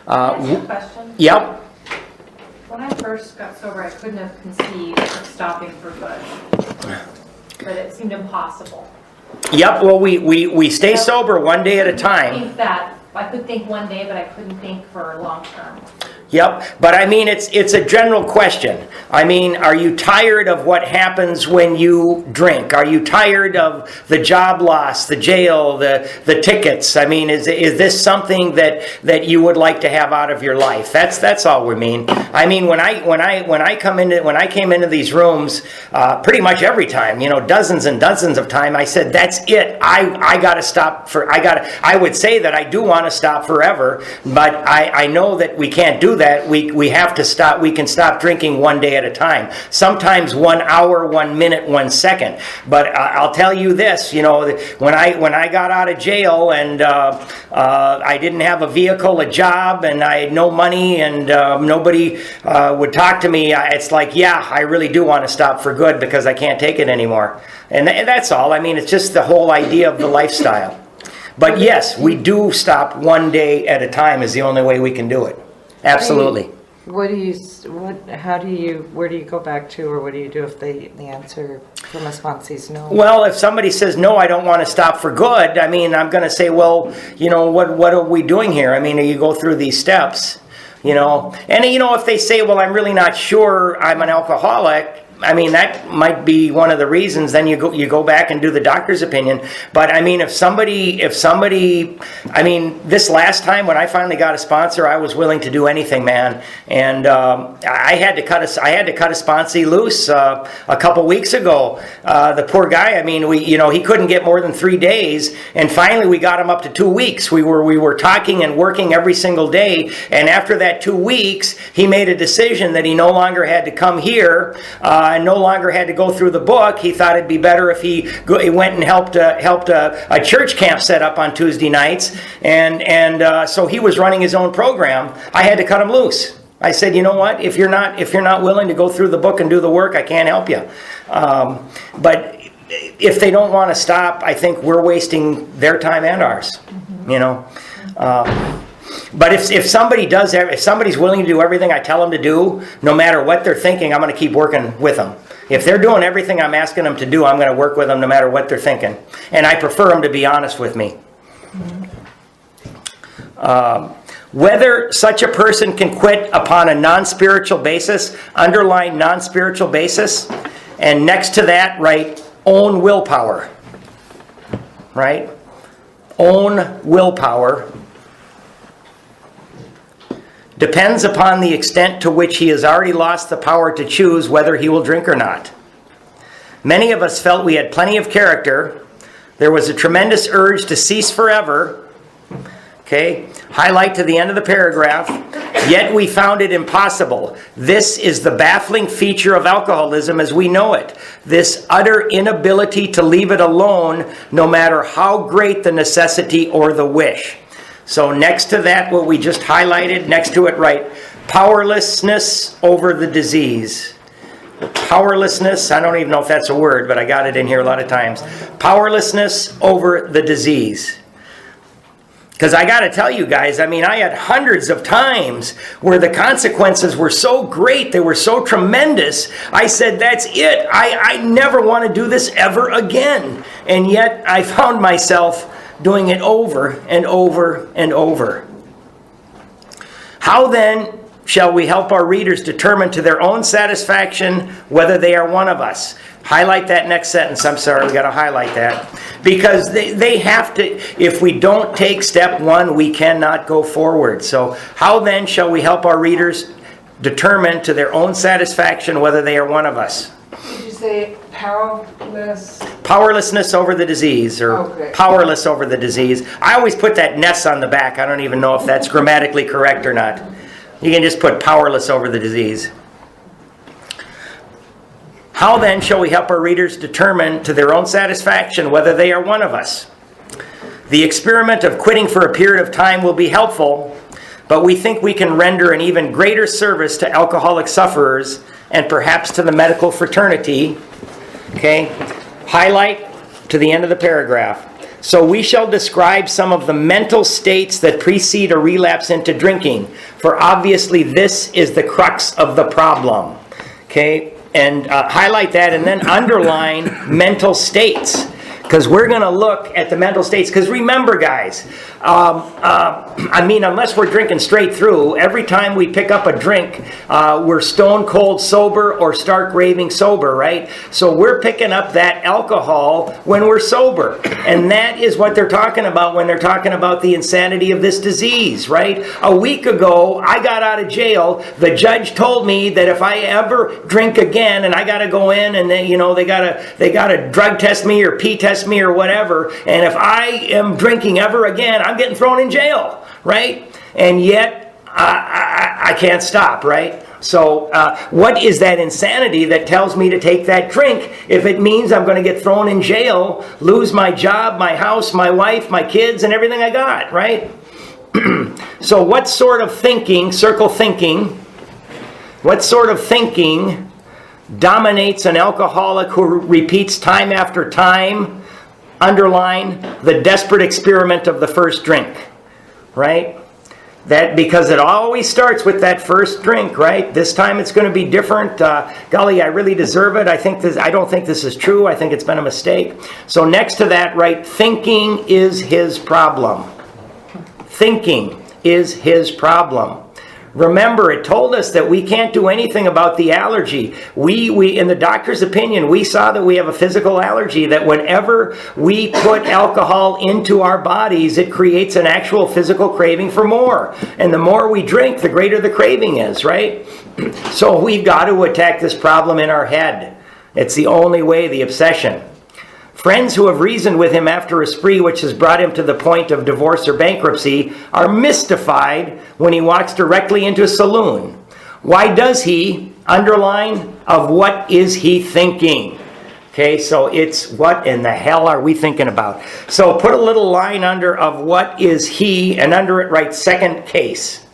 Can I ask you a question? Yep. When I first got sober, I couldn't have conceived of stopping for good. But it seemed impossible. Yep, well, we stay sober one day at a time. I could think one day, but I couldn't think for long term. Yep, but I mean, it's a general question. I mean, are you tired of what happens when you drink? Are you tired of the job loss, the jail, the tickets? I mean, is this something that you would like to have out of your life? That's all we mean. I mean, when I came into these rooms, pretty much every time, dozens and dozens of times, I said, that's it. I got to stop I would say that I do want to stop forever, but I know that we can't do that. We have to stop. We can stop drinking one day at a time. Sometimes 1 hour, 1 minute, 1 second. But I'll tell you this, when I got out of jail and I didn't have a vehicle, a job, and I had no money, and nobody would talk to me, it's like, yeah, I really do want to stop for good because I can't take it anymore. And that's all. I mean, it's just the whole idea of the lifestyle. But yes, we do stop one day at a time is the only way we can do it. Absolutely. Where do you go back to, or what do you do if the answer from a sponsee is no? Well, if somebody says, no, I don't want to stop for good, I mean, I'm going to say, well, what are we doing here? I mean, you go through these steps, and if they say, well, I'm really not sure I'm an alcoholic, I mean, that might be one of the reasons. Then you go back and do the doctor's opinion. But I mean, if somebody, I mean, this last time when I finally got a sponsor, I was willing to do anything, man. And I had to cut a sponsee loose a couple weeks ago. The poor guy. I mean, he couldn't get more than 3 days, and finally we got him up to 2 weeks. We were talking and working every single day, and after that 2 weeks, he made a decision that he no longer had to come here. And no longer had to go through the book. He thought it'd be better if he went and helped a church camp set up on Tuesday nights, and so he was running his own program. I had to cut him loose. I said, you know what? If you're not willing to go through the book and do the work, I can't help you. But if they don't want to stop, I think we're wasting their time and ours. But if somebody's willing to do everything I tell them to do, no matter what they're thinking, I'm going to keep working with them. If they're doing everything I'm asking them to do, I'm going to work with them no matter what they're thinking. And I prefer them to be honest with me. Whether such a person can quit upon a non-spiritual basis, underline non-spiritual basis, and next to that, write own willpower. Right? Own willpower. Depends upon the extent to which he has already lost the power to choose whether he will drink or not. Many of us felt we had plenty of character. There was a tremendous urge to cease forever. Okay, highlight to the end of the paragraph. Yet we found it impossible. This is the baffling feature of alcoholism as we know it. This utter inability to leave it alone, no matter how great the necessity or the wish. So next to that, what we just highlighted, next to it, write powerlessness over the disease. Powerlessness, I don't even know if that's a word, but I got it in here a lot of times. Powerlessness over the disease. Because I got to tell you guys, I mean, I had hundreds of times where the consequences were so great, they were so tremendous, I said, that's it. I never want to do this ever again. And yet I found myself doing it over and over and over. How then shall we help our readers determine to their own satisfaction whether they are one of us? Highlight that next sentence. I'm sorry, we got to highlight that. Because they have to, if we don't take step one, we cannot go forward. So how then shall we help our readers determine to their own satisfaction whether they are one of us? Did you say powerless? Powerlessness over the disease, or powerless over the disease. I always put that ness on the back. I don't even know if that's grammatically correct or not. You can just put powerless over the disease. How then shall we help our readers determine to their own satisfaction whether they are one of us? The experiment of quitting for a period of time will be helpful, but we think we can render an even greater service to alcoholic sufferers and perhaps to the medical fraternity. Okay, highlight to the end of the paragraph. So we shall describe some of the mental states that precede a relapse into drinking, for obviously this is the crux of the problem. Okay, and highlight that and then underline mental states, because we're going to look at the mental states. Because remember, guys, I mean, unless we're drinking straight through, every time we pick up a drink, we're stone cold sober or stark raving sober, right? So we're picking up that alcohol when we're sober. And that is what they're talking about when they're talking about the insanity of this disease, right? A week ago, I got out of jail. The judge told me that if I ever drink again, and I got to go in and they got to drug test me or pee test me or whatever, and if I am drinking ever again, I'm getting thrown in jail, right? And yet I can't stop, right? So what is that insanity that tells me to take that drink if it means I'm going to get thrown in jail, lose my job, my house, my wife, my kids, and everything I got, right? So what sort of thinking, circle thinking, what sort of thinking dominates an alcoholic who repeats time after time? Underline the desperate experiment of the first drink, right? That because it always starts with that first drink, right? This time it's going to be different. Golly, I really deserve it. I don't think this is true. I think it's been a mistake. So next to that, right? Thinking is his problem. Thinking is his problem. Remember, it told us that we can't do anything about the allergy. We in the doctor's opinion, we saw that we have a physical allergy, that whenever we put alcohol into our bodies, it creates an actual physical craving for more. And the more we drink, the greater the craving is, right? So we've got to attack this problem in our head. It's the only way, the obsession. Friends who have reasoned with him after a spree which has brought him to the point of divorce or bankruptcy are mystified when he walks directly into a saloon. Why does he? Underline, of what is he thinking? Okay, so it's what in the hell are we thinking about? So put a little line under of what is he, and under it write second case.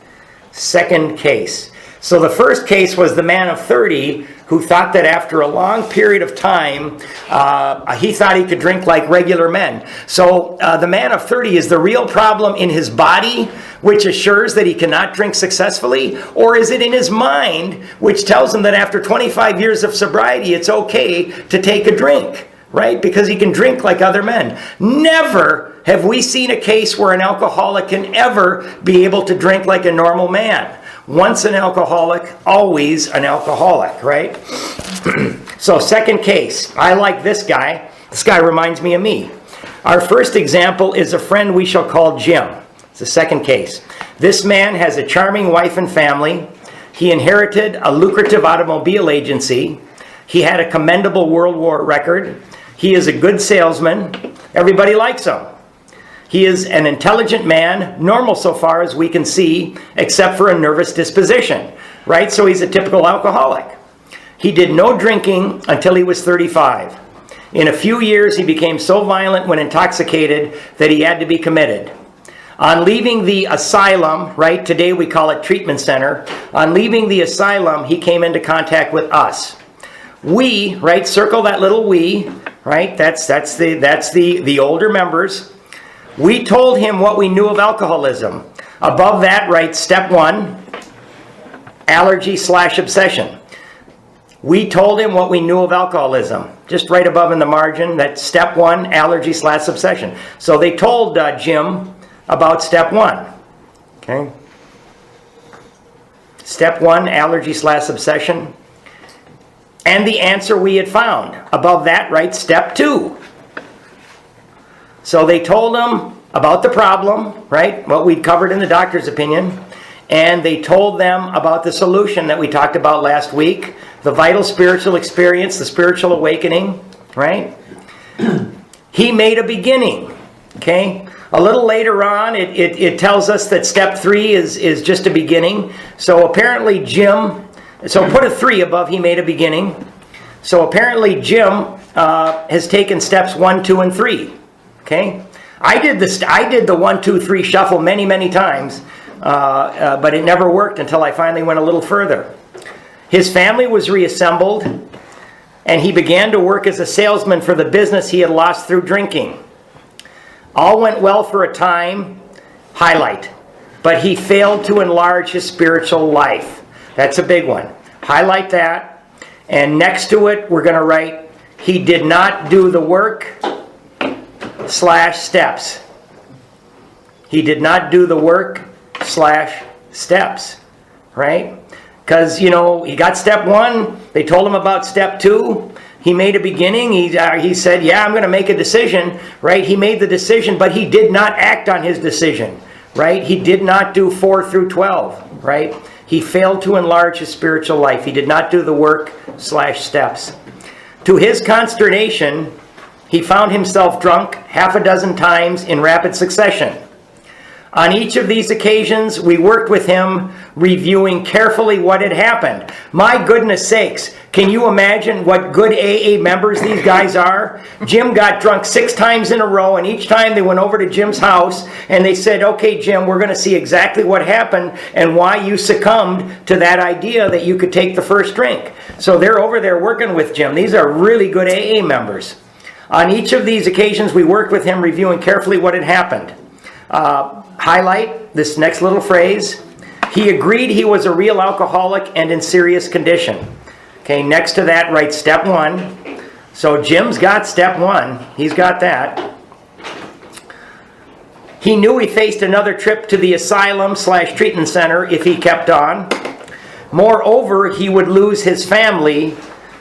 Second case. So the first case was the man of 30 who thought that after a long period of time, he thought he could drink like regular men. So the man of 30 is the real problem in his body, which assures that he cannot drink successfully? Or is it in his mind, which tells him that after 25 years of sobriety, it's okay to take a drink, right? Because he can drink like other men. Never have we seen a case where an alcoholic can ever be able to drink like a normal man. Once an alcoholic, always an alcoholic, right? So second case, I like this guy. This guy reminds me of me. Our first example is a friend we shall call Jim. It's the second case. This man has a charming wife and family. He inherited a lucrative automobile agency. He had a commendable World War record. He is a good salesman. Everybody likes him. He is an intelligent man, normal so far as we can see, except for a nervous disposition, right? So he's a typical alcoholic. He did no drinking until he was 35. In a few years, he became so violent when intoxicated that he had to be committed. On leaving the asylum, right, today we call it treatment center, on leaving the asylum, he came into contact with us. We, right, circle that little we, right, that's the older members. We told him what we knew of alcoholism. Above that, write step 1, allergy/obsession. We told him what we knew of alcoholism. Just right above in the margin, that's step 1, allergy/obsession. So they told Jim about step 1. Okay. Step 1, allergy/obsession. And the answer we had found. Above that, write step 2. So they told them about the problem, right? What we'd covered in the doctor's opinion. And they told them about the solution that we talked about last week. The vital spiritual experience, the spiritual awakening, right? He made a beginning, okay? A little later on, it tells us that step 3 is just a beginning. So apparently Jim, so put a 3 above he made a beginning. So apparently Jim has taken steps 1, 2, and 3. Okay, I did the 1, 2, 3 shuffle many times, but it never worked until I finally went a little further. His family was reassembled, and he began to work as a salesman for the business he had lost through drinking. All went well for a time, highlight, but he failed to enlarge his spiritual life. That's a big one. Highlight that. And next to it, we're going to write, he did not do the work / steps. He did not do the work / steps, right? Because, he got step 1. They told him about step 2. He made a beginning. He said, yeah, I'm going to make a decision, right? He made the decision, but he did not act on his decision, right? He did not do 4 through 12, right? He failed to enlarge his spiritual life. He did not do the work / steps. To his consternation, he found himself drunk half a dozen times in rapid succession. On each of these occasions, we worked with him, reviewing carefully what had happened. My goodness sakes, can you imagine what good AA members these guys are? Jim got drunk 6 times in a row, and each time they went over to Jim's house, and they said, okay, Jim, we're going to see exactly what happened and why you succumbed to that idea that you could take the first drink. So they're over there working with Jim. These are really good AA members. On each of these occasions, we worked with him, reviewing carefully what had happened. Highlight this next little phrase. He agreed he was a real alcoholic and in serious condition. Okay, next to that, write step 1. So Jim's got step 1. He's got that. He knew he faced another trip to the asylum / treatment center if he kept on. Moreover, he would lose his family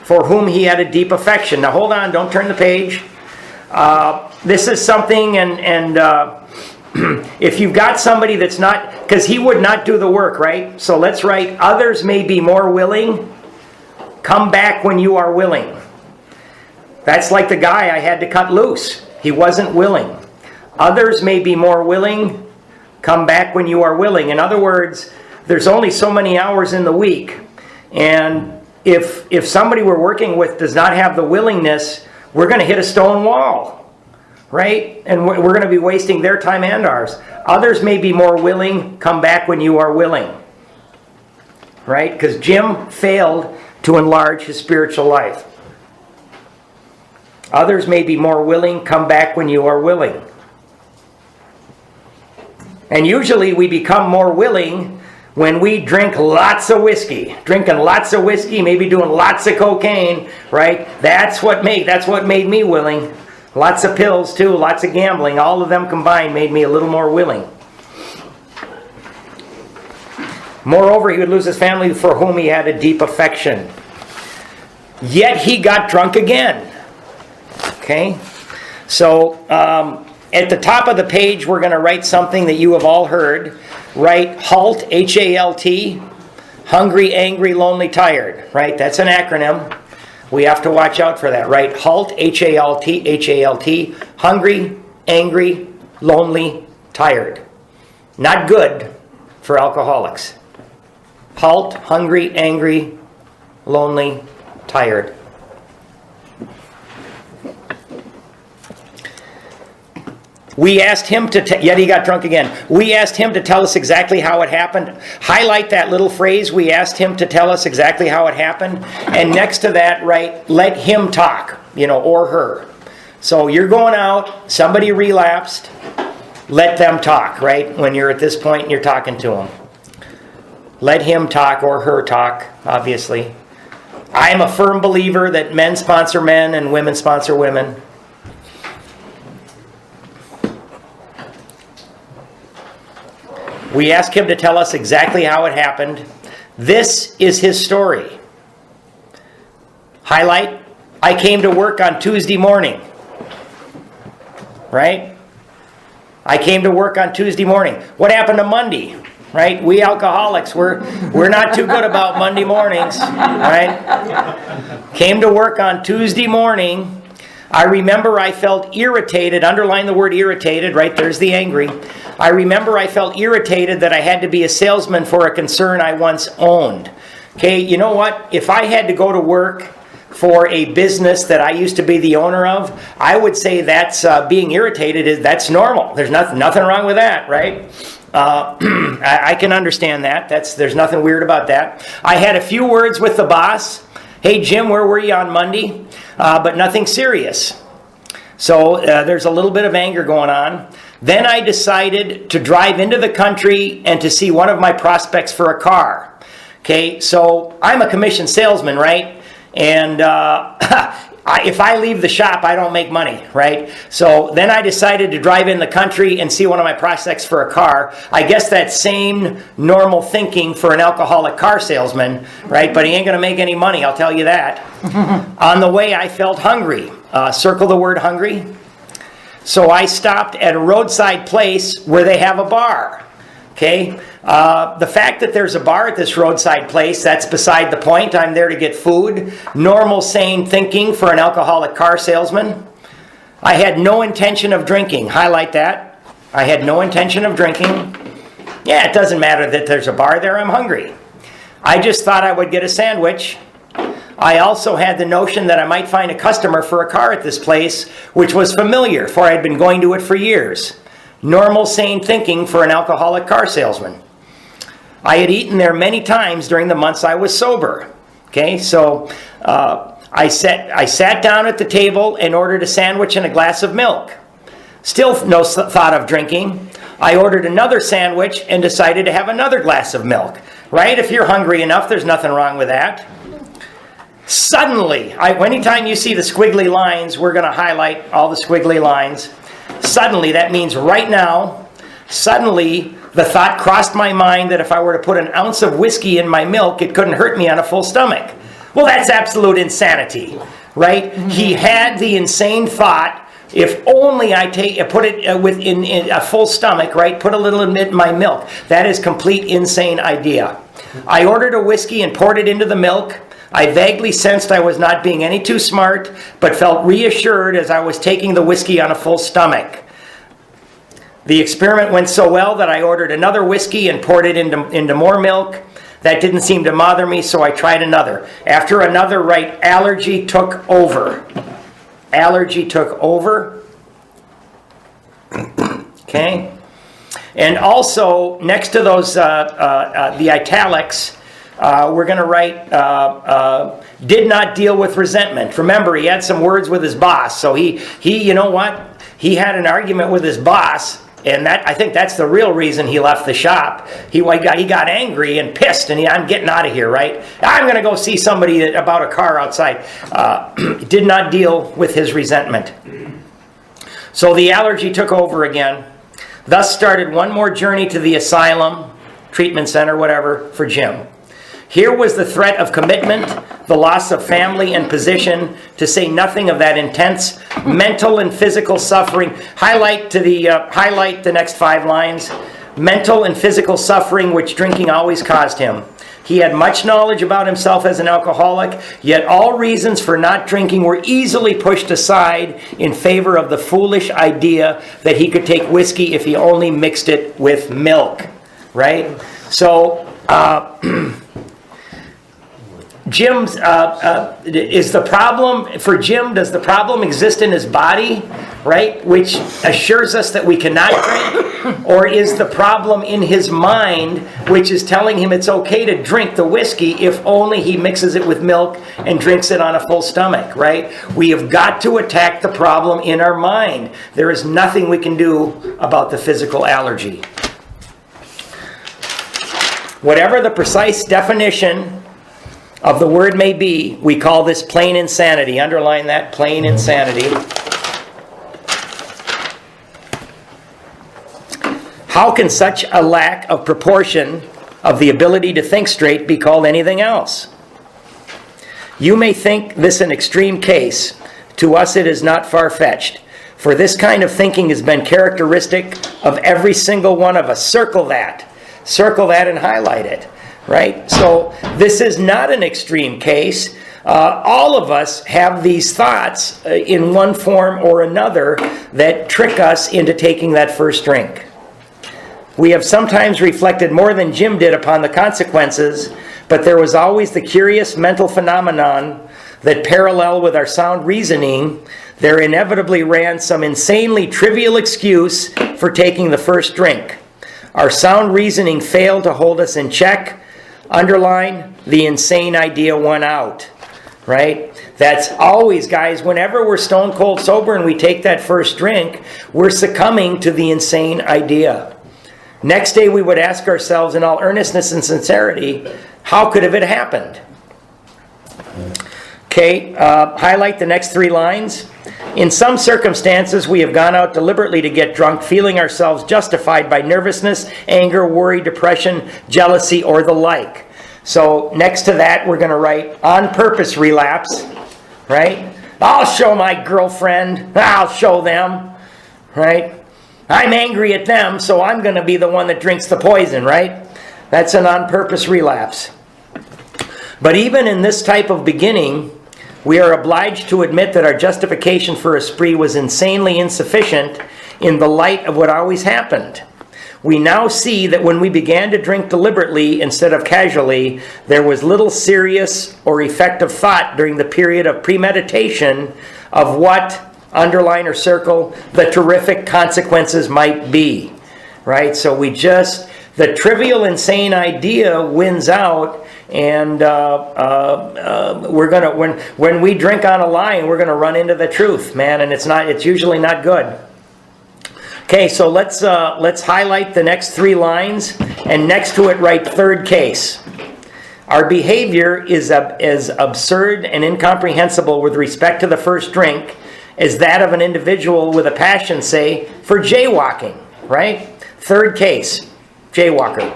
for whom he had a deep affection. Now hold on, don't turn the page. This is something, and if you've got somebody that's not, because he would not do the work, right? So let's write, others may be more willing. Come back when you are willing. That's like the guy I had to cut loose. He wasn't willing. Others may be more willing. Come back when you are willing. In other words, there's only so many hours in the week. And if somebody we're working with does not have the willingness, we're going to hit a stone wall, right? And we're going to be wasting their time and ours. Others may be more willing. Come back when you are willing, right? Because Jim failed to enlarge his spiritual life. Others may be more willing. Come back when you are willing. And usually we become more willing when we drink lots of whiskey. Drinking lots of whiskey, maybe doing lots of cocaine, right? That's what made me willing. Lots of pills too, lots of gambling. All of them combined made me a little more willing. Moreover, he would lose his family for whom he had a deep affection. Yet he got drunk again. Okay? So, at the top of the page, we're going to write something that you have all heard. Write HALT, H-A-L-T, hungry, angry, lonely, tired. Right? That's an acronym. We have to watch out for that. Right? HALT, H-A-L-T, H-A-L-T, hungry, angry, lonely, tired. Not good for alcoholics. HALT, hungry, angry, lonely, tired. We asked him to, yet he got drunk again. We asked him to tell us exactly how it happened. Highlight that little phrase, we asked him to tell us exactly how it happened. And next to that, write, let him talk, or her. So you're going out, somebody relapsed, let them talk, right? When you're at this point and you're talking to them. Let him talk or her talk, obviously. I'm a firm believer that men sponsor men and women sponsor women. We ask him to tell us exactly how it happened. This is his story. Highlight, I came to work on Tuesday morning. Right? I came to work on Tuesday morning. What happened to Monday? Right? We alcoholics, we're not too good about Monday mornings. Right? Came to work on Tuesday morning. I remember I felt irritated. Underline the word irritated. Right? There's the angry. I remember I felt irritated that I had to be a salesman for a concern I once owned. Okay, you know what? If I had to go to work for a business that I used to be the owner of, I would say that's being irritated. That's normal. There's nothing wrong with that, right? I can understand that. There's nothing weird about that. I had a few words with the boss. Hey, Jim, where were you on Monday? But nothing serious. So there's a little bit of anger going on. Then I decided to drive into the country and to see one of my prospects for a car. Okay, so I'm a commission salesman, right? And if I leave the shop, I don't make money, right? So then I decided to drive in the country and see one of my prospects for a car. I guess that same normal thinking for an alcoholic car salesman, right? But he ain't going to make any money, I'll tell you that. On the way, I felt hungry. Circle the word hungry. So I stopped at a roadside place where they have a bar. Okay, the fact that there's a bar at this roadside place, that's beside the point. I'm there to get food. Normal, sane thinking for an alcoholic car salesman. I had no intention of drinking. Highlight that. I had no intention of drinking. Yeah, it doesn't matter that there's a bar there. I'm hungry. I just thought I would get a sandwich. I also had the notion that I might find a customer for a car at this place, which was familiar, for I had been going to it for years. Normal, sane thinking for an alcoholic car salesman. I had eaten there many times during the months I was sober. Okay, so I sat down at the table and ordered a sandwich and a glass of milk. Still no thought of drinking. I ordered another sandwich and decided to have another glass of milk. Right? If you're hungry enough, there's nothing wrong with that. Suddenly, anytime you see the squiggly lines, we're going to highlight all the squiggly lines. Suddenly, that means right now, suddenly the thought crossed my mind that if I were to put an ounce of whiskey in my milk, it couldn't hurt me on a full stomach. Well, that's absolute insanity, right? Mm-hmm. He had the insane thought, if only I put it within a full stomach, right? Put a little bit in my milk. That is complete insane idea. I ordered a whiskey and poured it into the milk. I vaguely sensed I was not being any too smart, but felt reassured as I was taking the whiskey on a full stomach. The experiment went so well that I ordered another whiskey and poured it into more milk. That didn't seem to bother me, so I tried another. After another, right, allergy took over. Allergy took over. Okay? And also, next to those, the italics, we're going to write, did not deal with resentment. Remember, he had some words with his boss. So he, you know what? He had an argument with his boss, and I think that's the real reason he left the shop. He got angry and pissed, and I'm getting out of here, right? I'm going to go see somebody about a car outside. Did not deal with his resentment. So the allergy took over again. Thus started one more journey to the asylum, treatment center, whatever, for Jim. Here was the threat of commitment, the loss of family and position, to say nothing of that intense mental and physical suffering. Highlight the next 5 lines. Mental and physical suffering which drinking always caused him. He had much knowledge about himself as an alcoholic, yet all reasons for not drinking were easily pushed aside in favor of the foolish idea that he could take whiskey if he only mixed it with milk. Right? So, Jim's is the problem for Jim? Does the problem exist in his body, right? Which assures us that we cannot drink, or is the problem in his mind, which is telling him it's okay to drink the whiskey if only he mixes it with milk and drinks it on a full stomach, right? We have got to attack the problem in our mind. There is nothing we can do about the physical allergy. Whatever the precise definition of the word may be, we call this plain insanity. Underline that, plain insanity. How can such a lack of proportion of the ability to think straight be called anything else? You may think this an extreme case. To us it is not far-fetched. For this kind of thinking has been characteristic of every single one of us. Circle that. Circle that and highlight it. Right? So this is not an extreme case. All of us have these thoughts in one form or another that trick us into taking that first drink. We have sometimes reflected more than Jim did upon the consequences, but there was always the curious mental phenomenon that parallel with our sound reasoning, there inevitably ran some insanely trivial excuse for taking the first drink. Our sound reasoning failed to hold us in check. Underline, the insane idea won out. right? That's always, guys, whenever we're stone cold sober and we take that first drink, we're succumbing to the insane idea. Next day we would ask ourselves in all earnestness and sincerity, how could have it happened? Okay, highlight the next 3 lines. In some circumstances, we have gone out deliberately to get drunk, feeling ourselves justified by nervousness, anger, worry, depression, jealousy, or the like. So next to that, we're going to write on purpose relapse, right? I'll show my girlfriend. I'll show them, right? I'm angry at them, so I'm going to be the one that drinks the poison, right? That's an on purpose relapse. But even in this type of beginning, we are obliged to admit that our justification for a spree was insanely insufficient in the light of what always happened. We now see that when we began to drink deliberately instead of casually, there was little serious or effective thought during the period of premeditation of what, underline or circle, the terrific consequences might be. Right? So the trivial, insane idea wins out, and we're gonna when we drink on a line, we're gonna run into the truth, man, and it's usually not good. Okay, so let's highlight the next 3 lines, and next to it write third case. Our behavior is as absurd and incomprehensible with respect to the first drink as that of an individual with a passion, say, for jaywalking, right? Third case, jaywalker.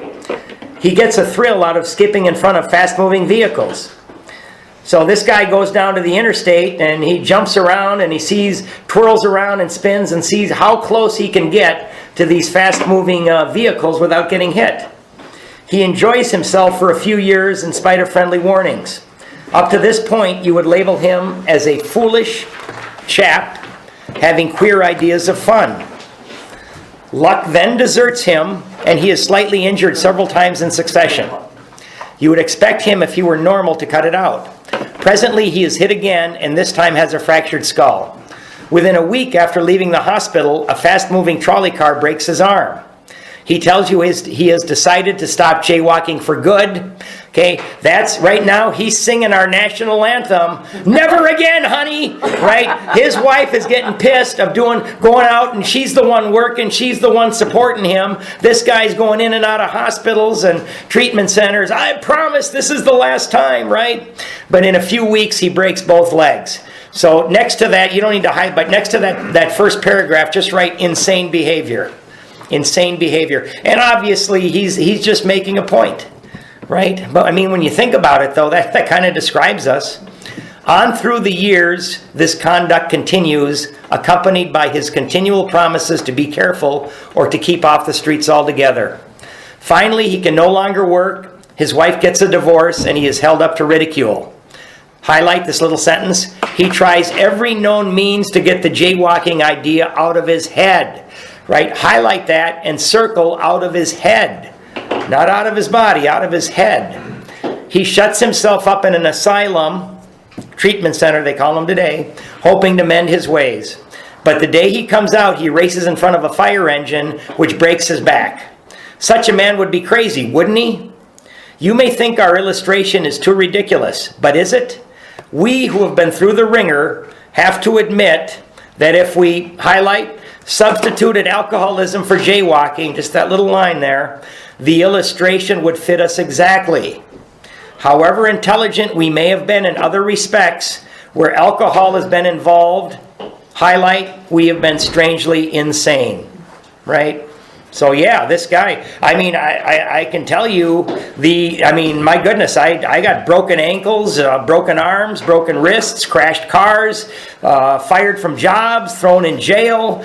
He gets a thrill out of skipping in front of fast-moving vehicles. So this guy goes down to the interstate and he jumps around and he twirls around and spins and sees how close he can get to these fast-moving vehicles without getting hit. He enjoys himself for a few years in spite of friendly warnings. Up to this point, you would label him as a foolish chap having queer ideas of fun. Luck then deserts him, and he is slightly injured several times in succession. You would expect him, if he were normal, to cut it out. Presently, he is hit again, and this time has a fractured skull. Within a week after leaving the hospital, a fast-moving trolley car breaks his arm. He tells you he has decided to stop jaywalking for good. Okay, that's right now he's singing our national anthem. Never again, honey. Right? His wife is getting pissed of going out, and she's the one working. She's the one supporting him. This guy's going in and out of hospitals and treatment centers. I promise this is the last time, right? But in a few weeks he breaks both legs. So next to that, you don't need to hide, but next to that first paragraph, just write insane behavior. Insane behavior. And obviously he's just making a point, right? But I mean, when you think about it, though, that kind of describes us. On through the years, this conduct continues, accompanied by his continual promises to be careful or to keep off the streets altogether. Finally, he can no longer work, his wife gets a divorce, and he is held up to ridicule. Highlight this little sentence. He tries every known means to get the jaywalking idea out of his head. Right? Highlight that and circle out of his head. Not out of his body, out of his head. He shuts himself up in an asylum, treatment center they call them today, hoping to mend his ways. But the day he comes out, he races in front of a fire engine, which breaks his back. Such a man would be crazy, wouldn't he? You may think our illustration is too ridiculous, but is it? We who have been through the ringer have to admit that if we substituted alcoholism for jaywalking, just that little line there, the illustration would fit us exactly. However intelligent we may have been in other respects, where alcohol has been involved, we have been strangely insane. Right? So yeah, this guy, I mean, I can tell you, my goodness, I got broken ankles, broken arms, broken wrists, crashed cars, fired from jobs, thrown in jail,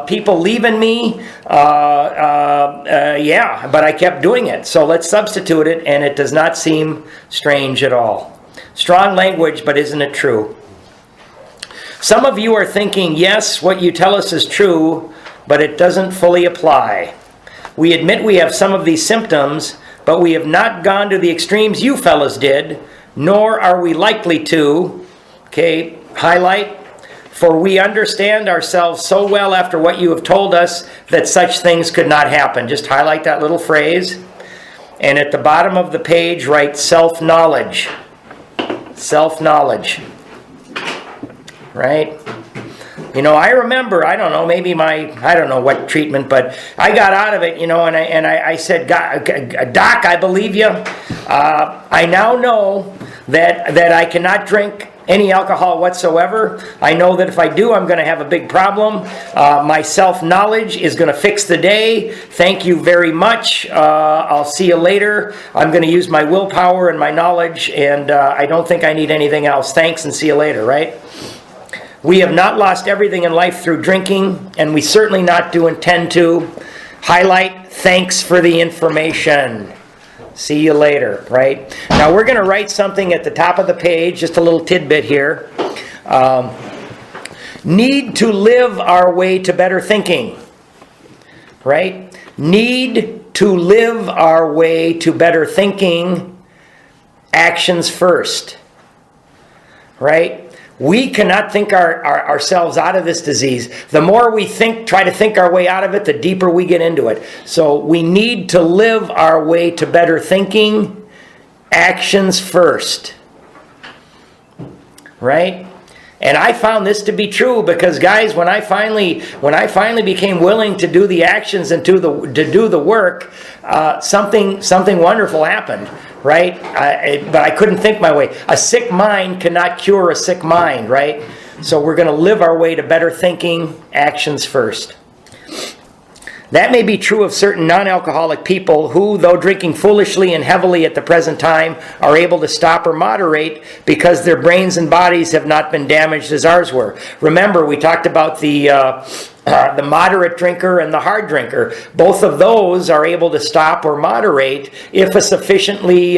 people leaving me, but I kept doing it. So let's substitute it, and it does not seem strange at all. Strong language, but isn't it true? Some of you are thinking, yes, what you tell us is true, but it doesn't fully apply. We admit we have some of these symptoms, but we have not gone to the extremes you fellas did, nor are we likely to. Okay, highlight. For we understand ourselves so well after what you have told us that such things could not happen. Just highlight that little phrase. And at the bottom of the page, write self-knowledge. Self-knowledge. Right? You know, I remember, I don't know, maybe I don't know what treatment, but I got out of it, you know, and I said, Doc, I believe you. I now know that I cannot drink any alcohol whatsoever. I know that if I do, I'm going to have a big problem. My self-knowledge is going to fix the day. Thank you very much. I'll see you later. I'm going to use my willpower and my knowledge, and I don't think I need anything else. Thanks, and see you later, right? We have not lost everything in life through drinking, and we certainly not do intend to. Highlight, thanks for the information. See you later, right? Now we're going to write something at the top of the page, just a little tidbit here. Need to live our way to better thinking, right? Need to live our way to better thinking. Actions first, right? We cannot think ourselves out of this disease. The more we try to think our way out of it, the deeper we get into it. So we need to live our way to better thinking. Actions first. Right? And I found this to be true because, guys, when I finally became willing to do the actions and to do the work, something wonderful happened. Right? But I couldn't think my way. A sick mind cannot cure a sick mind, right? So we're going to live our way to better thinking, actions first. That may be true of certain non-alcoholic people who, though drinking foolishly and heavily at the present time, are able to stop or moderate because their brains and bodies have not been damaged as ours were. Remember, we talked about the moderate drinker and the hard drinker. Both of those are able to stop or moderate if a sufficiently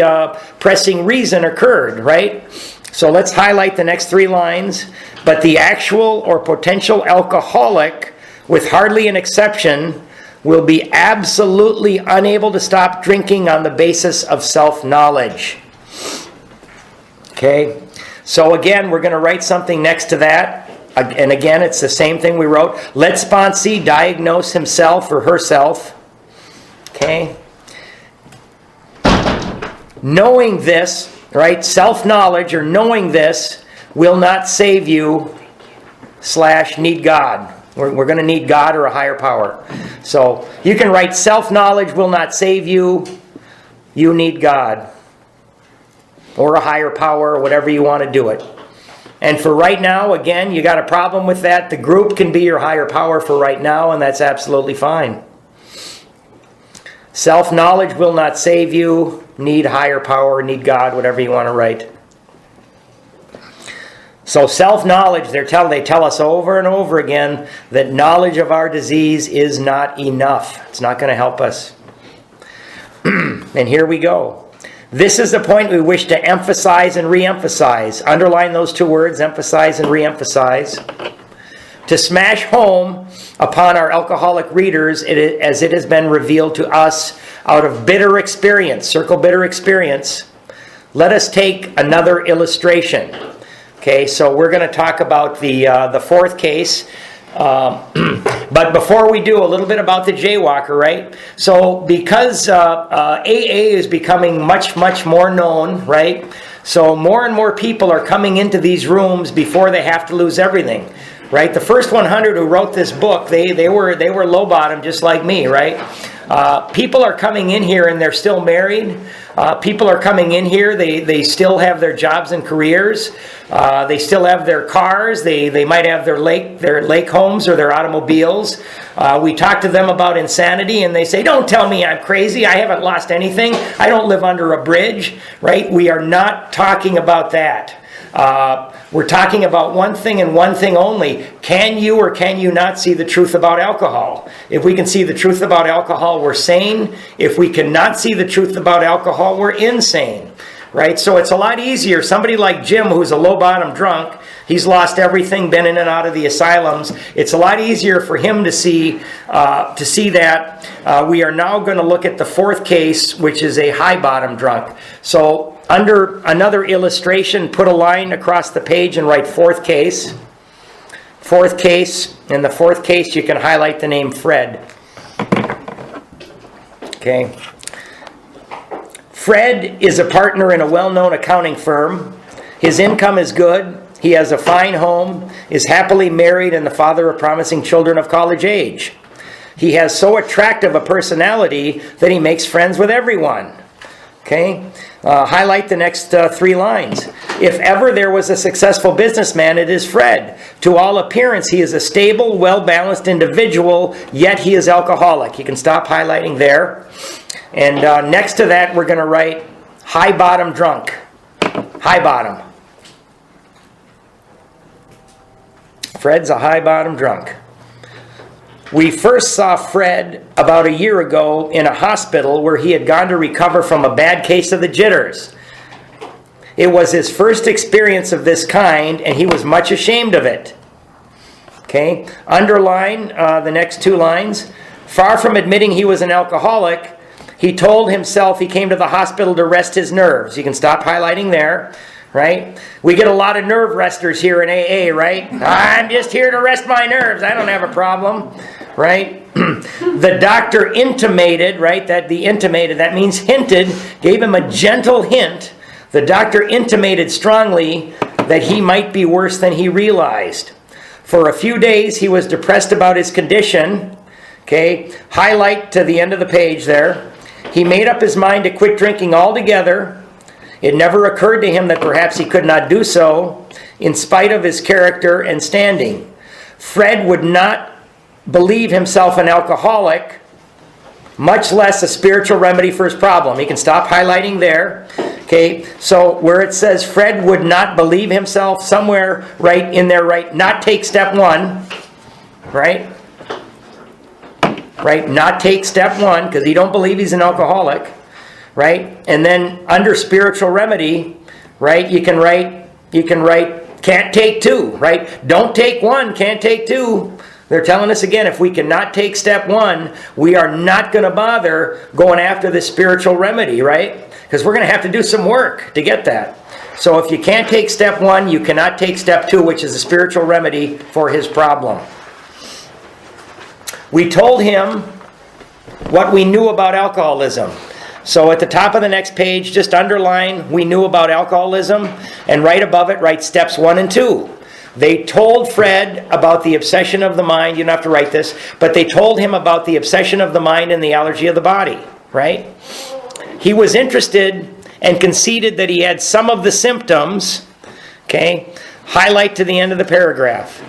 pressing reason occurred, right? So let's highlight the next 3 lines. But the actual or potential alcoholic, with hardly an exception, will be absolutely unable to stop drinking on the basis of self-knowledge. Okay? So again, we're going to write something next to that. And again, it's the same thing we wrote. Let sponsee diagnose himself or herself. Okay? Knowing this, right? Self-knowledge or knowing this will not save you / need God. We're going to need God or a higher power. So you can write self-knowledge will not save you. You need God. Or a higher power, or whatever you want to do it. And for right now, again, you got a problem with that. The group can be your higher power for right now, and that's absolutely fine. Self-knowledge will not save you. Need higher power, need God, whatever you want to write. So self-knowledge, they tell us over and over again that knowledge of our disease is not enough. It's not going to help us. And here we go. This is the point we wish to emphasize and re-emphasize. Underline those 2 words, emphasize and re-emphasize. To smash home upon our alcoholic readers as it has been revealed to us out of bitter experience. Circle bitter experience. Let us take another illustration. Okay, so we're going to talk about the 4th case. But before we do, a little bit about the jaywalker, right? So because AA is becoming much, much more known, right? So more and more people are coming into these rooms before they have to lose everything, right? The first 100 who wrote this book, they were low bottom just like me, right? People are coming in here and they're still married. People are coming in here, they still have their jobs and careers. They still have their cars. They might have their lake homes or their automobiles. We talk to them about insanity and they say, don't tell me I'm crazy. I haven't lost anything. I don't live under a bridge, right? We are not talking about that. We're talking about one thing and one thing only. Can you or can you not see the truth about alcohol? If we can see the truth about alcohol, we're sane. If we cannot see the truth about alcohol, we're insane. Right? So it's a lot easier. Somebody like Jim, who's a low-bottom drunk, he's lost everything, been in and out of the asylums. It's a lot easier for him to see that. We are now going to look at the 4th case, which is a high-bottom drunk. So under another illustration, put a line across the page and write 4th case. 4th case. In the 4th case, you can highlight the name Fred. Okay. Fred is a partner in a well-known accounting firm. His income is good. He has a fine home, is happily married, and the father of promising children of college age. He has so attractive a personality that he makes friends with everyone. Okay? Highlight the next 3 lines. If ever there was a successful businessman, it is Fred. To all appearance, he is a stable, well-balanced individual, yet he is alcoholic. You can stop highlighting there. And next to that, we're going to write high bottom drunk. High bottom. Fred's a high bottom drunk. We first saw Fred about a year ago in a hospital where he had gone to recover from a bad case of the jitters. It was his first experience of this kind, and he was much ashamed of it. Okay, underline the next 2 lines. Far from admitting he was an alcoholic, he told himself he came to the hospital to rest his nerves. You can stop highlighting there. Right? We get a lot of nerve resters here in AA, right? I'm just here to rest my nerves. I don't have a problem. Right? The doctor intimated, right? That means hinted, gave him a gentle hint. The doctor intimated strongly that he might be worse than he realized. For a few days, he was depressed about his condition. Okay? Highlight to the end of the page there. He made up his mind to quit drinking altogether. It never occurred to him that perhaps he could not do so, in spite of his character and standing. Fred would not believe himself an alcoholic, much less a spiritual remedy for his problem. He can stop highlighting there. Okay, so where it says Fred would not believe himself, somewhere right in there, right, not take step 1, right? Right, not take step 1, because he don't believe he's an alcoholic. Right? And then under spiritual remedy, right, you can write can't take 2, right? Don't take 1, can't take 2. They're telling us again, if we cannot take step 1, we are not going to bother going after the spiritual remedy, right? Because we're going to have to do some work to get that. So if you can't take step 1, you cannot take step 2, which is a spiritual remedy for his problem. We told him what we knew about alcoholism. So at the top of the next page, just underline, we knew about alcoholism, and right above it, write steps 1 and 2. They told Fred about the obsession of the mind. You don't have to write this, but they told him about the obsession of the mind and the allergy of the body, right? He was interested and conceded that he had some of the symptoms, okay? Highlight to the end of the paragraph.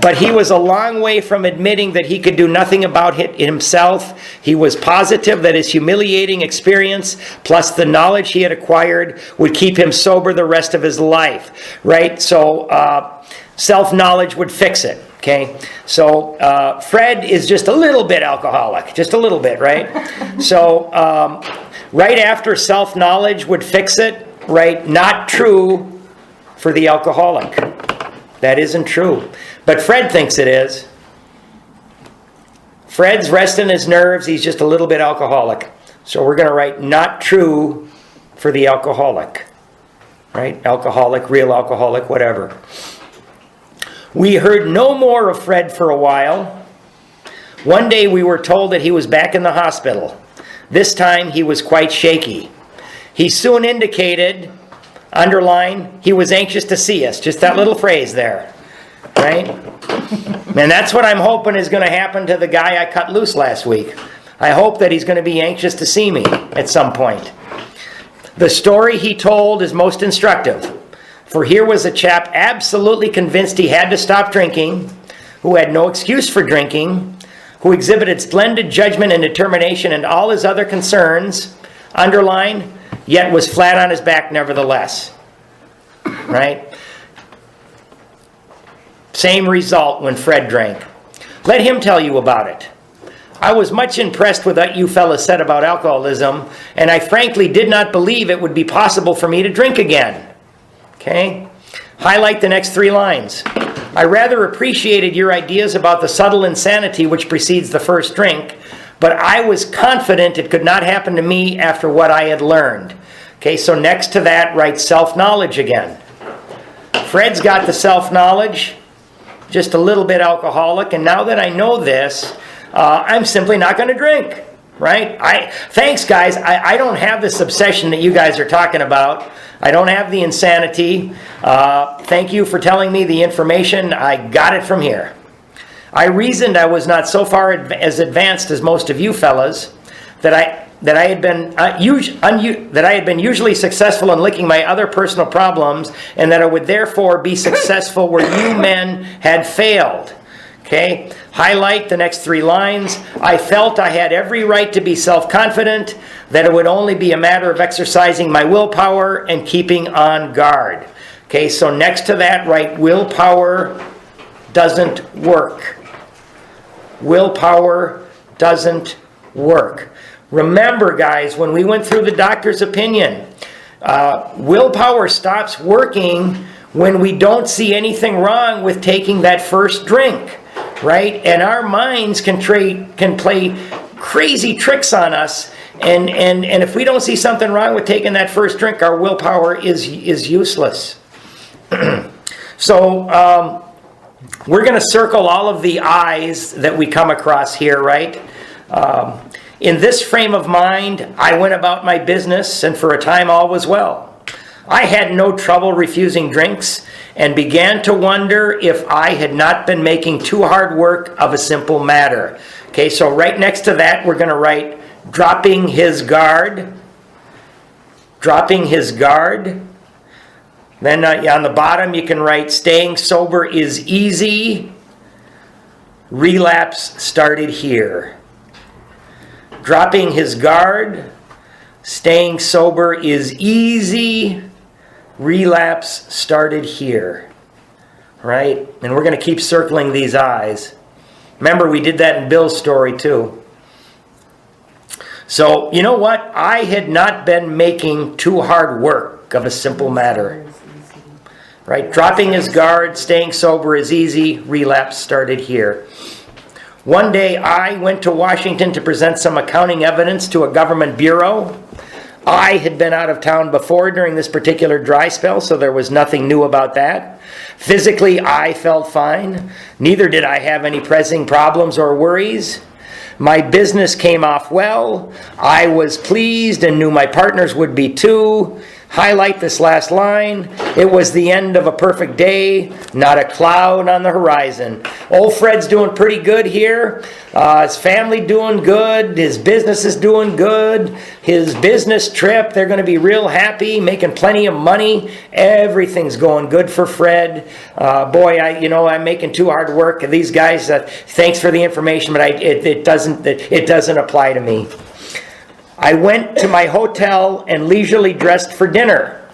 But he was a long way from admitting that he could do nothing about it himself. He was positive that his humiliating experience, plus the knowledge he had acquired, would keep him sober the rest of his life. Right? So self-knowledge would fix it. Okay? So Fred is just a little bit alcoholic. Just a little bit, right? So right after self-knowledge would fix it, right? Not true for the alcoholic. That isn't true. But Fred thinks it is. Fred's resting his nerves. He's just a little bit alcoholic. So we're going to write not true for the alcoholic. Right? Alcoholic, real alcoholic, whatever. We heard no more of Fred for a while. One day we were told that he was back in the hospital. This time he was quite shaky. He soon indicated, underline, he was anxious to see us. Just that little phrase there. Right? And that's what I'm hoping is going to happen to the guy I cut loose last week. I hope that he's going to be anxious to see me at some point. The story he told is most instructive. For here was a chap absolutely convinced he had to stop drinking, who had no excuse for drinking, who exhibited splendid judgment and determination in all his other concerns, underline, yet was flat on his back nevertheless. Right? Same result when Fred drank. Let him tell you about it. I was much impressed with what you fellas said about alcoholism, and I frankly did not believe it would be possible for me to drink again. Okay? Highlight the next 3 lines. I rather appreciated your ideas about the subtle insanity which precedes the first drink, but I was confident it could not happen to me after what I had learned. Okay, so next to that, write self-knowledge again. Fred's got the self-knowledge, just a little bit alcoholic, and now that I know this, I'm simply not going to drink. right? Thanks, guys. I don't have this obsession that you guys are talking about. I don't have the insanity. Thank you for telling me the information. I got it from here. I reasoned I was not so far as advanced as most of you fellas, that I had been usually successful in licking my other personal problems, and that I would therefore be successful where you men had failed. Okay? Highlight the next 3 lines. I felt I had every right to be self-confident, that it would only be a matter of exercising my willpower and keeping on guard. Okay, so next to that, write willpower doesn't work. Willpower doesn't work. Remember, guys, when we went through the doctor's opinion, willpower stops working when we don't see anything wrong with taking that first drink, right? And our minds can play crazy tricks on us, and if we don't see something wrong with taking that first drink, our willpower is useless. So we're going to circle all of the I's that we come across here, right? In this frame of mind, I went about my business, and for a time all was well. I had no trouble refusing drinks, and began to wonder if I had not been making too hard work of a simple matter. Okay, so right next to that, we're going to write dropping his guard. Dropping his guard. Then on the bottom, you can write staying sober is easy. Relapse started here. Dropping his guard. Staying sober is easy. Relapse started here. Right? And we're going to keep circling these I's. Remember, we did that in Bill's story too. So, you know what? I had not been making too hard work of a simple matter. Right? Dropping his guard, staying sober is easy. Relapse started here. One day I went to Washington to present some accounting evidence to a government bureau. I had been out of town before during this particular dry spell, so there was nothing new about that. Physically, I felt fine. Neither did I have any pressing problems or worries. My business came off well. I was pleased and knew my partners would be too. Highlight this last line. It was the end of a perfect day, not a cloud on the horizon. Old Fred's doing pretty good here. His family doing good. His business is doing good. His business trip, they're going to be real happy, making plenty of money. Everything's going good for Fred. Boy, I'm making too hard work. These guys, thanks for the information, but it doesn't apply to me. I went to my hotel and leisurely dressed for dinner.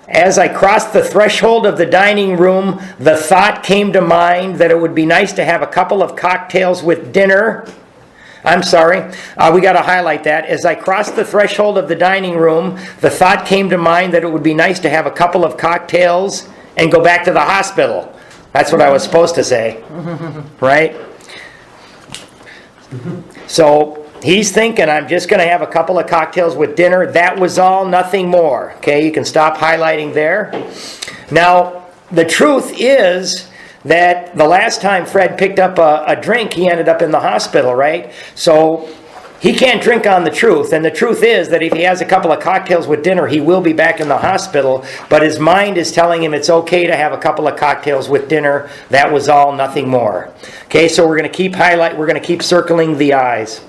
As I crossed the threshold of the dining room, the thought came to mind that it would be nice to have a couple of cocktails with dinner. I'm sorry, we got to highlight that. As I crossed the threshold of the dining room, the thought came to mind that it would be nice to have a couple of cocktails and go back to the hospital. That's what I was supposed to say, right? So he's thinking, I'm just going to have a couple of cocktails with dinner. That was all, nothing more. Okay, you can stop highlighting there. Now, the truth is that the last time Fred picked up a drink, he ended up in the hospital, right? So he can't drink on the truth. And the truth is that if he has a couple of cocktails with dinner, he will be back in the hospital. But his mind is telling him it's okay to have a couple of cocktails with dinner. That was all, nothing more. Okay, so we're going to keep circling the I's.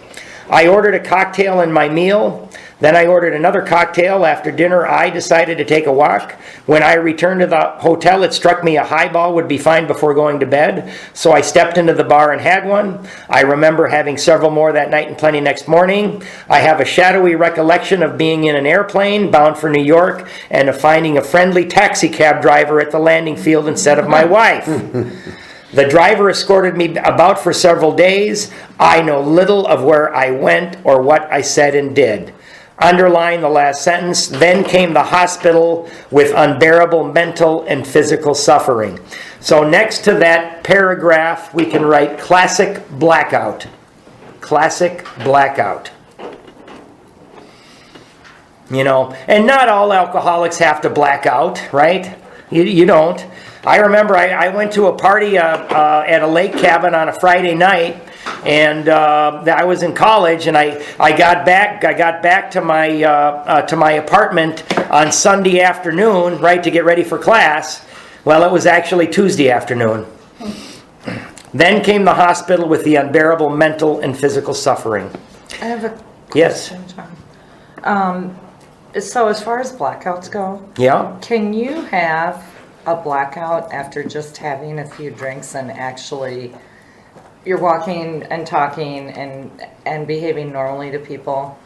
I ordered a cocktail in my meal. Then I ordered another cocktail. After dinner, I decided to take a walk. When I returned to the hotel, it struck me a highball would be fine before going to bed. So I stepped into the bar and had one. I remember having several more that night and plenty next morning. I have a shadowy recollection of being in an airplane bound for New York and of finding a friendly taxi cab driver at the landing field instead of my wife. The driver escorted me about for several days. I know little of where I went or what I said and did. Underline the last sentence. Then came the hospital with unbearable mental and physical suffering. So next to that paragraph, we can write classic blackout. Classic blackout. And not all alcoholics have to black out, right? You don't. I remember I went to a party at a lake cabin on a Friday night. And I was in college, and I got back to my apartment on Sunday afternoon, right, to get ready for class. Well, it was actually Tuesday afternoon. Then came the hospital with the unbearable mental and physical suffering. I have a Yes. question, John. So as far as blackouts go, Yeah. can you have a blackout after just having a few drinks and actually you're walking and talking and behaving normally to people?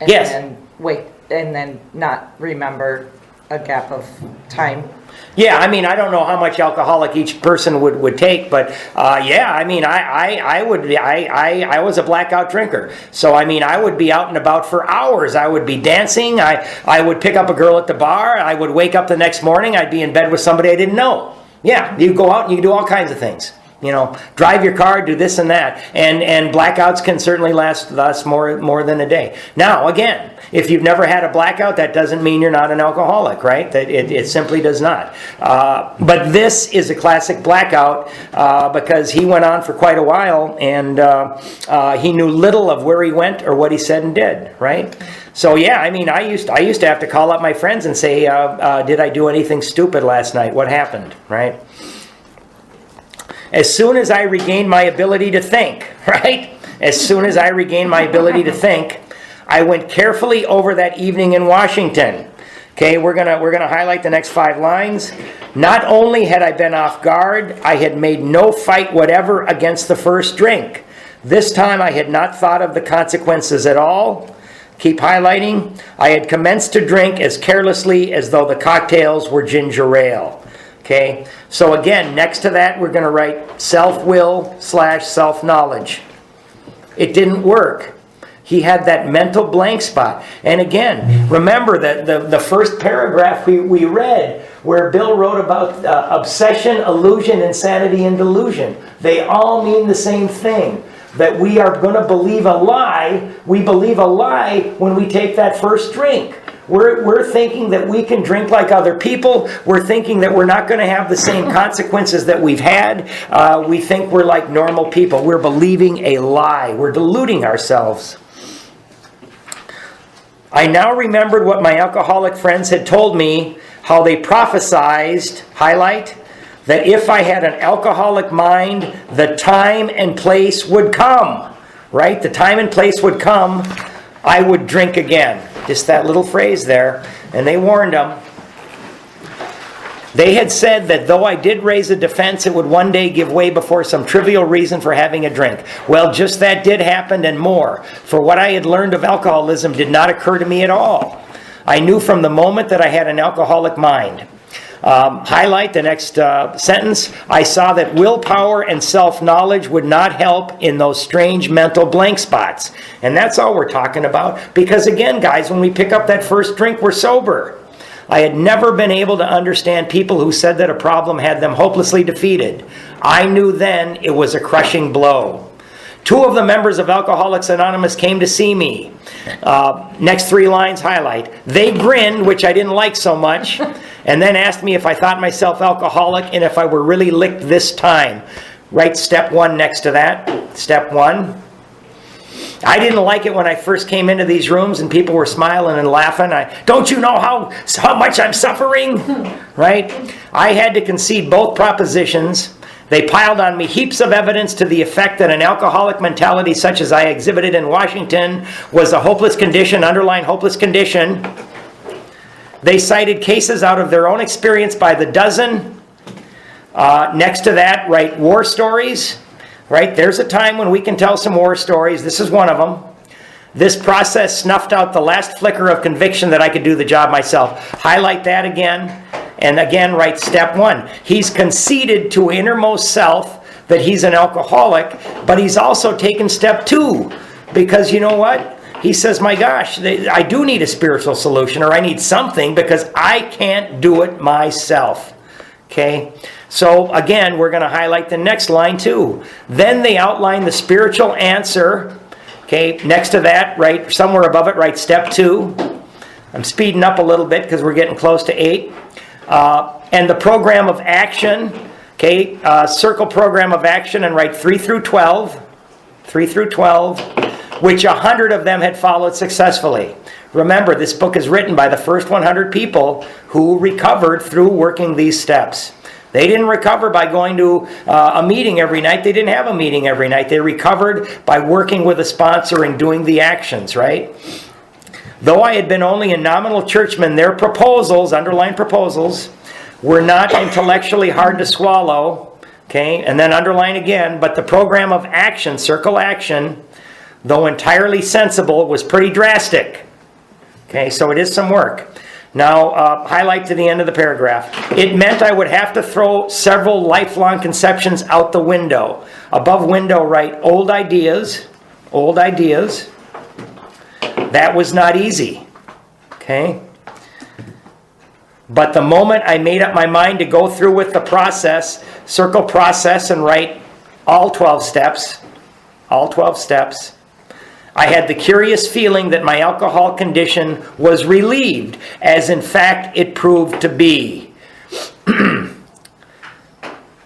And Yes. then wait, and then not remember a gap of time? Yeah, I mean, I don't know how much alcoholic each person would take, but yeah, I mean, I was a blackout drinker. So, I mean, I would be out and about for hours. I would be dancing. I would pick up a girl at the bar. I would wake up the next morning. I'd be in bed with somebody I didn't know. Yeah, you go out and you can do all kinds of things. You know, drive your car, do this and that. And blackouts can certainly last more than a day. Now, again, if you've never had a blackout, that doesn't mean you're not an alcoholic, right? That it simply does not. But this is a classic blackout because he went on for quite a while, and he knew little of where he went or what he said and did, right? So yeah, I mean, I used to have to call up my friends and say, did I do anything stupid last night? What happened, right? As soon as I regained my ability to think, right? As soon as I regained my ability to think, I went carefully over that evening in Washington. Okay, we're gonna highlight the next 5 lines. Not only had I been off guard, I had made no fight whatever against the first drink. This time I had not thought of the consequences at all. Keep highlighting. I had commenced to drink as carelessly as though the cocktails were ginger ale. Okay, so again, next to that, we're going to write self-will / self-knowledge. It didn't work. He had that mental blank spot. And again, remember that the first paragraph we read, where Bill wrote about obsession, illusion, insanity, and delusion. They all mean the same thing. That we are going to believe a lie. We believe a lie when we take that first drink. We're thinking that we can drink like other people. We're thinking that we're not going to have the same consequences that we've had. We think we're like normal people. We're believing a lie. We're deluding ourselves. I now remembered what my alcoholic friends had told me, how they prophesized, highlight, that if I had an alcoholic mind, the time and place would come. Right? The time and place would come. I would drink again. Just that little phrase there. And they warned him. They had said that though I did raise a defense, it would one day give way before some trivial reason for having a drink. Well, just that did happen and more. For what I had learned of alcoholism did not occur to me at all. I knew from the moment that I had an alcoholic mind. Highlight the next sentence. I saw that willpower and self-knowledge would not help in those strange mental blank spots. And that's all we're talking about. Because again, guys, when we pick up that first drink, we're sober. I had never been able to understand people who said that a problem had them hopelessly defeated. I knew then it was a crushing blow. 2 of the members of Alcoholics Anonymous came to see me. Next 3 lines highlight. They grinned, which I didn't like so much, and then asked me if I thought myself alcoholic and if I were really licked this time. Write step 1 next to that. Step 1. I didn't like it when I first came into these rooms and people were smiling and laughing. Don't you know how much I'm suffering? Right? I had to concede both propositions. They piled on me heaps of evidence to the effect that an alcoholic mentality such as I exhibited in Washington was a hopeless condition, underlying hopeless condition. They cited cases out of their own experience by the dozen. Next to that, write war stories. Right? There's a time when we can tell some war stories. This is one of them. This process snuffed out the last flicker of conviction that I could do the job myself. Highlight that again. And again, write step 1. He's conceded to innermost self that he's an alcoholic, but he's also taken step 2. Because you know what? He says, my gosh, I do need a spiritual solution, or I need something because I can't do it myself. Okay? So again, we're going to highlight the next line too. Then they outline the spiritual answer. Okay, next to that, right, somewhere above it, write step 2. I'm speeding up a little bit because we're getting close to 8. And the program of action. Okay, circle program of action and write 3 through 12. 3 through 12, which 100 of them had followed successfully. Remember, this book is written by the first 100 people who recovered through working these steps. They didn't recover by going to a meeting every night. They didn't have a meeting every night. They recovered by working with a sponsor and doing the actions, right? Though I had been only a nominal churchman, their proposals, underlined proposals, were not intellectually hard to swallow. Okay, and then underline again, but the program of action, circle action, though entirely sensible, was pretty drastic. Okay, so it is some work. Now, highlight to the end of the paragraph. It meant I would have to throw several lifelong conceptions out the window. Above window, write old ideas. Old ideas. That was not easy. Okay? But the moment I made up my mind to go through with the process, circle process and write all 12 steps, I had the curious feeling that my alcohol condition was relieved, as in fact it proved to be.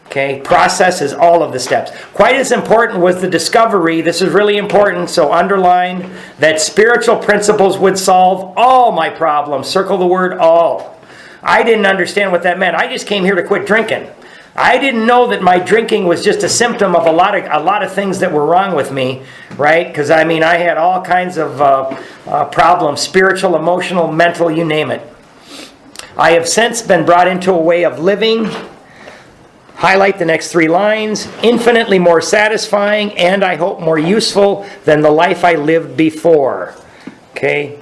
Okay, process is all of the steps. Quite as important was the discovery, this is really important, so underline, that spiritual principles would solve all my problems. Circle the word all. I didn't understand what that meant. I just came here to quit drinking. I didn't know that my drinking was just a symptom of a lot of things that were wrong with me, right? Because I had all kinds of problems, spiritual, emotional, mental, you name it. I have since been brought into a way of living, highlight the next 3 lines, infinitely more satisfying and I hope more useful than the life I lived before. Okay?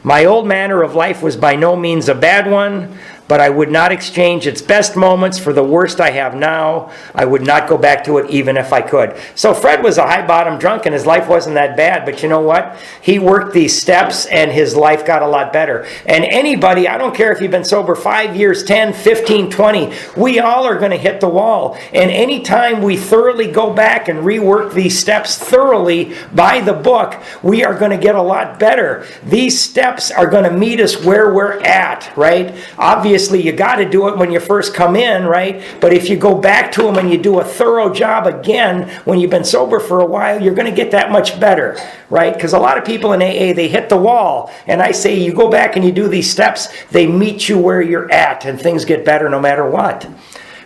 My old manner of life was by no means a bad one, but I would not exchange its best moments for the worst I have now. I would not go back to it even if I could. So Fred was a high-bottom drunk and his life wasn't that bad, but you know what? He worked these steps and his life got a lot better. And anybody, I don't care if you've been sober 5 years, 10, 15, 20, we all are going to hit the wall. And anytime we thoroughly go back and rework these steps thoroughly by the book, we are going to get a lot better. These steps are going to meet us where we're at, right? Obviously, you got to do it when you first come in, right? But if you go back to them and you do a thorough job again when you've been sober for a while, you're going to get that much better, right? Because a lot of people in AA, they hit the wall. And I say you go back and you do these steps, they meet you where you're at and things get better no matter what.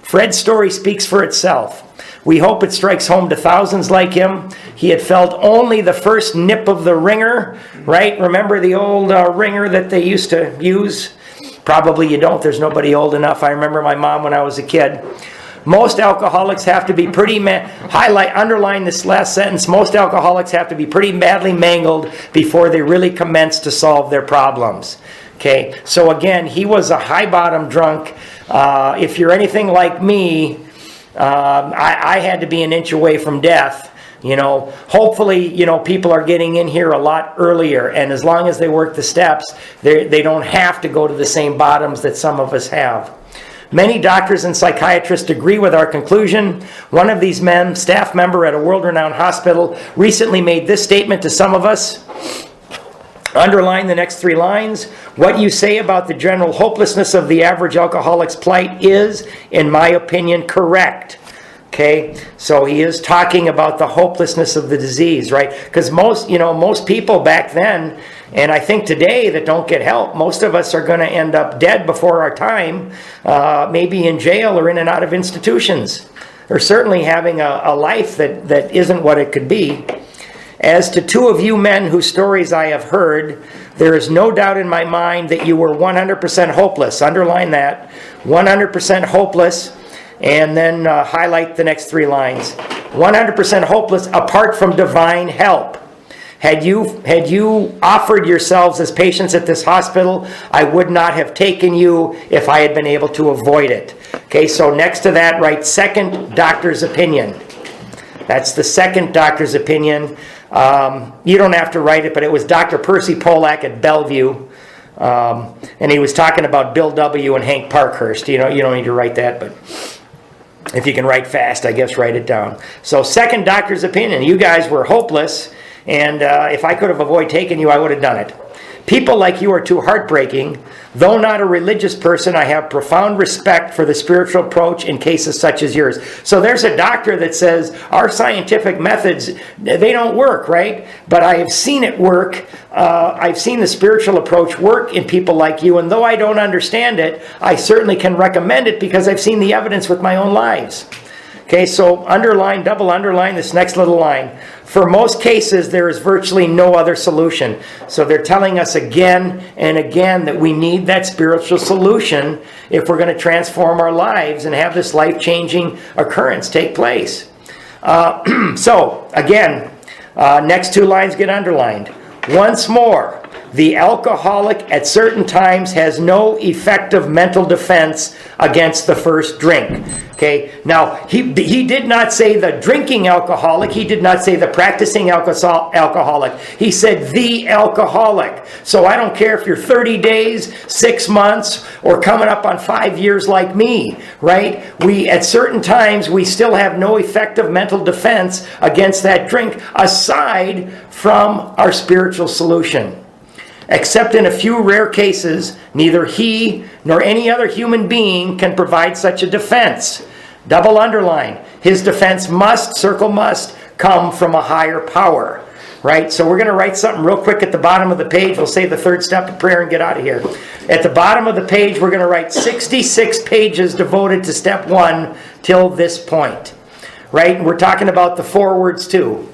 Fred's story speaks for itself. We hope it strikes home to thousands like him. He had felt only the first nip of the ringer, right? Remember the old ringer that they used to use? Probably you don't. There's nobody old enough. I remember my mom when I was a kid. Most alcoholics have to be pretty, underline this last sentence, most alcoholics have to be pretty badly mangled before they really commence to solve their problems. Okay, so again, he was a high-bottom drunk. If you're anything like me, I had to be an inch away from death. Hopefully, people are getting in here a lot earlier, and as long as they work the steps, they don't have to go to the same bottoms that some of us have. Many doctors and psychiatrists agree with our conclusion. One of these men, staff member at a world-renowned hospital, recently made this statement to some of us. Underline the next 3 lines. What you say about the general hopelessness of the average alcoholic's plight is, in my opinion, correct. Okay, so he is talking about the hopelessness of the disease, right? Because most people back then, and I think today that don't get help, most of us are going to end up dead before our time, maybe in jail or in and out of institutions, or certainly having a life that isn't what it could be. As to 2 of you men whose stories I have heard, there is no doubt in my mind that you were 100% hopeless. Underline that. 100% hopeless. And then highlight the next 3 lines. 100% hopeless apart from divine help. Had you offered yourselves as patients at this hospital, I would not have taken you if I had been able to avoid it. Okay, so next to that, write second doctor's opinion. That's the second doctor's opinion. You don't have to write it, but it was Dr. Percy Polak at Bellevue. And he was talking about Bill W. and Hank Parkhurst. You don't need to write that, but if you can write fast, I guess write it down. So second doctor's opinion. You guys were hopeless, and if I could have avoided taking you, I would have done it. People like you are too heartbreaking. Though not a religious person, I have profound respect for the spiritual approach in cases such as yours. So there's a doctor that says our scientific methods, they don't work, right? But I have seen it work. I've seen the spiritual approach work in people like you, and though I don't understand it, I certainly can recommend it because I've seen the evidence with my own lives. Okay, so underline, double underline this next little line. For most cases, there is virtually no other solution. So they're telling us again and again that we need that spiritual solution if we're going to transform our lives and have this life-changing occurrence take place. So, again, next two lines get underlined. Once more, the alcoholic at certain times has no effective mental defense against the first drink. Okay, now he did not say the drinking alcoholic, he did not say the practicing alcoholic. He said the alcoholic. So I don't care if you're 30 days, 6 months, or coming up on 5 years like me, right? At certain times, we still have no effective mental defense against that drink aside from our spiritual solution. Except in a few rare cases, neither he nor any other human being can provide such a defense. Double underline. His defense must, circle must, come from a higher power. Right? So we're going to write something real quick at the bottom of the page. We'll say the third step of prayer and get out of here. At the bottom of the page, we're going to write 66 pages devoted to step 1 till this point. Right? And we're talking about the forewords too.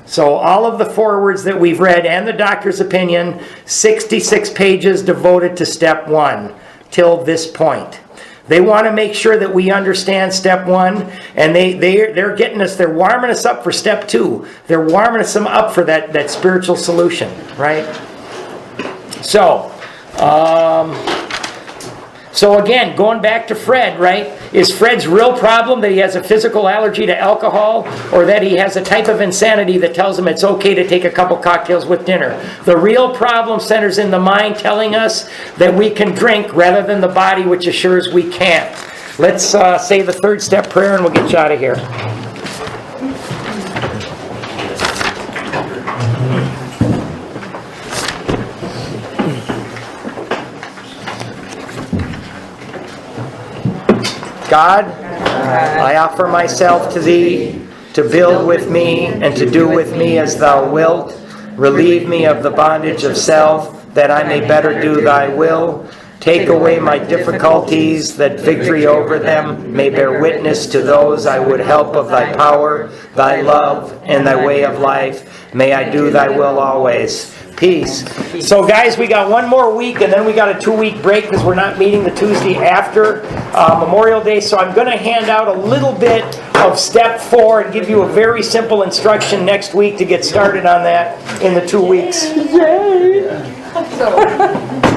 So all of the forewords that we've read and the doctor's opinion, 66 pages devoted to step 1 till this point. They want to make sure that we understand step 1, and they're getting us, they're warming us up for step 2. They're warming us up for that spiritual solution, right? So again, going back to Fred, right? Is Fred's real problem that he has a physical allergy to alcohol, or that he has a type of insanity that tells him it's okay to take a couple cocktails with dinner? The real problem centers in the mind telling us that we can drink rather than the body which assures we can't. Let's say the third step prayer and we'll get you out of here. God, I offer myself to Thee, to build with me and to do with me as Thou wilt. Relieve me of the bondage of self, that I may better do Thy will. Take away my difficulties, that victory over them may bear witness to those I would help of Thy power, Thy love, and Thy way of life. May I do Thy will always. Peace. So guys, we got one more week and then we got a 2-week break because we're not meeting the Tuesday after Memorial Day. So I'm going to hand out a little bit of step 4 and give you a very simple instruction next week to get started on that in the 2 weeks. Yay! So